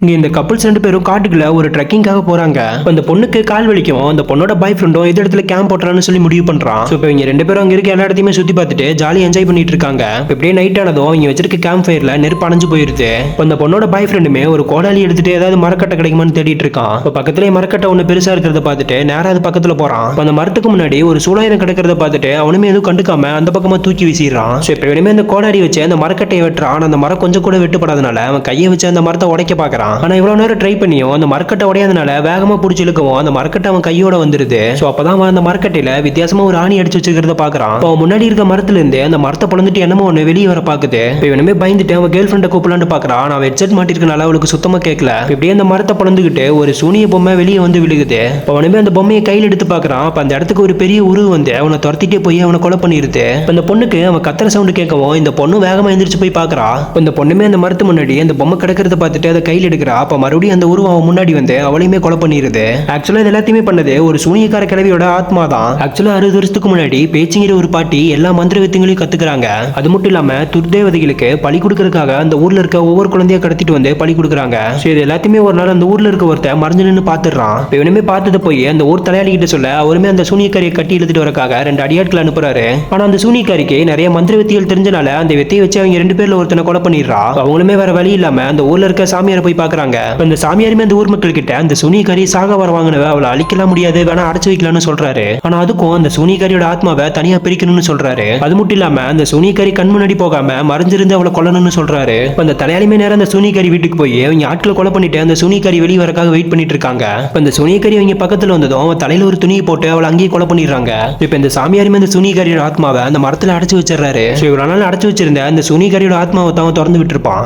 இங்க இந்த கப்புள்ஸ் 2 பேரும் காட்டுக்குள்ள ஒரு ட்ரெக்கிங்காக போறாங்க. அந்த பொண்ணுக்கு கால் வலிக்கும். அந்த பொண்ணோட பாய் ஃப்ரெண்டும் இந்த இடத்துல கேம்ப் போட்டுறான்னு சொல்லி முடிவு பண்றான். இப்போ இவங்க 2 பேரும் அங்க இருக்க எல்லா இடத்தையுமே சுத்தி பார்த்துட்டு ஜாலியா என்ஜாய் பண்ணிட்டு இருக்காங்க. இப்படியே நைட் ஆனதும் இங்க வச்சிருக்க கேம்ப் ஃபயர்ல நெருப்பு அணைஞ்சு போயிருது. அந்த பொண்ணோட பாய் ஃப்ரெண்டுமே ஒரு கோடாலி எடுத்துட்டு ஏதாவது மரக்கட்டை கிடைக்குமான்னு தேடிட்டு இருக்கான். இப்போ பக்கத்துலயே மரக்கட்டை ஒண்ணு பெருசா இருக்கிறத பார்த்துட்டு நேரா அது பக்கத்துல போறான். அந்த மரத்துக்கு முன்னாடி ஒரு சூடாயிரம் கிடக்கிறத பார்த்துட்டு அவனுமே எதுவும் கண்டுக்காம அந்த பக்கமா தூக்கி வீசிடுறான். இப்போ இனிமே அந்த கோடாரி வச்சு அந்த மரக்கட்டையை வெட்டுறான். அந்த மரம் கொஞ்சம் கூட வெட்டுப்படாதனால அவன் கையை வச்சு அந்த மரத்தை உடைக்க பாக்குறான். ஆனா இவ்வளவு நேரம் ட்ரை பண்ணியும் அந்த மரக்கட்டை உடையாதனால வேகமா பிடிச்சி இழுக்கவும் அந்த மரக்கட்டை அவன் கையோட வந்துருது. சோ அப்பதான் அவன் அந்த மரக்கட்டையில வித்தியாசமா ஒரு ஆணி அடிச்சு வச்சிருக்கிறத பாக்குறான். அவன் முன்னாடி இருக்க மரத்துல இருந்து அந்த மரத்தை பொழந்துட்டு என்னமோ ஒண்ணு வெளியே வர பாக்குது. இவனுமே பயந்துட்டு அவன் கேர்ள் ஃப்ரெண்டை கூப்பிடலான்னு பாக்குறான். அவன் ஹெட்செட் மாட்டிருக்கனால அவளுக்கு சுத்தமா கேட்கல. இப்படியே அந்த மரத்தை பொழந்துகிட்டு ஒரு சூனிய பொம்மை வெளியே வந்து விழுகுது. அவனுமே அந்த பொம்மையை கையில் எடுத்து பாக்குறான். அப்ப அந்த இடத்துக்கு ஒரு பெரிய உருவம் வந்து அவனை துரத்திட்டே போய் அவனை கொலை பண்ணிருது. அந்த பொண்ணுக்கு அவன் கத்துற சவுண்ட் கேட்கவும் இந்த பொண்ணு வேகமா எந்திரிச்சு போய் பாக்குறா. இந்த பொண்ணுமே அந்த மரத்து முன்னாடி அந்த பொம்மை கிடக்கிறத பார்த்துட்டு அதை கையில் எடுக்கிறா. அப்ப மறுபடியும் அந்த உருவம் அவன் முன்னாடி வந்து அவளையுமே கொலை பண்ணிருது. ஆக்சுவலா இது எல்லாத்தையுமே பண்ணது ஒரு சூனியக்கார கிழவியோட ஆத்மா தான். ஆக்சுவலா 60 வருஷத்துக்கு முன்னாடி பேச்சுங்கிற ஒரு பாட்டி எல்லா மந்திர வித்தைகளையும் கத்துக்கிறாங்க. அது மட்டும் இல்லாம துர்தேவதைகளுக்கு பலி கொடுக்கறதுக்காக அந்த ஊர்ல இருக்க ஒவ்வொரு குழந்தைய கடத்திட்டு வந்து பலி கொடுக்குறாங்க. இது எல்லாத்தையுமே ஒரு நாள் அந்த ஊர்ல இருக்க ஒருத்தர் மறைஞ்சு நின்று பாத்துறான். இவனுமே பார்த்தத போய் அந்த ஊர் தலையாளி கிட்ட சொல்ல அவருமே அந்த சூனியக்காரியை கட்டி இழுத்துட்டு வரக்காக 2 அடியாட்கள் அனுப்புறாரு. ஆனா அந்த சூனியக்காரிக்கு நிறைய மந்திர வித்திகள் தெரிஞ்சனால அந்த வித்தையை வச்சு அவங்க 2 பேர்ல ஒருத்தனை கொலை பண்ணிடுறா. அவங்களுமே வேற வழி இல்லாம அந்த ஊர்ல இருக்க சாமியாரை போய் பாக்குறாங்க. அந்த சாமியாருமே அந்த ஊர் மக்கள் கிட்ட அந்த சூனியக்காரி சாக வர வாங்கினவ அவளை அழிக்கலாம் முடியாது, வேணா அடைச்சு வைக்கலாம்னு சொல்றாரு. ஆனா அதுக்கும் அந்த சூனியக்காரியோட ஆத்மாவை தனியா பிரிக்கணும்னு சொல்றாரு. அது மட்டும் இல்லாம அந்த சூனியக்காரி கண் முன்னாடி போகாம மறைஞ்சிருந்து அவளை கொல்லணும்னு சொல்றாரு. அந்த தலையாளிமே நேரம் அந்த சூனியக்காரி வீட்டுக்கு போய் அவங்க ஆட்களை கொலை பண்ணிட்டு அந்த சூனியக்காரி வெளியே வரக்காக வெயிட் பண்ணிட்டு இருக்காங்க. அந்த சூனியக்காரி அவங்க பக்கத்துல வந்ததும் அவன் தலையில ஒரு துணியை போட்டு அவளை அங்கேயே கொலை பண்ணிடுறாங்க. இப்ப இந்த சாமியாருமே அந்த சூனியக்காரியோட ஆத்மாவை அந்த மரத்துல அடைச்சு வச்சிடறாரு. இவ்வளவு நாள் அடைச்சு வச்சிருந்த அந்த சூனியக்காரியோட ஆத்மாவை தான் திறந்து விட்டுருப்பான்.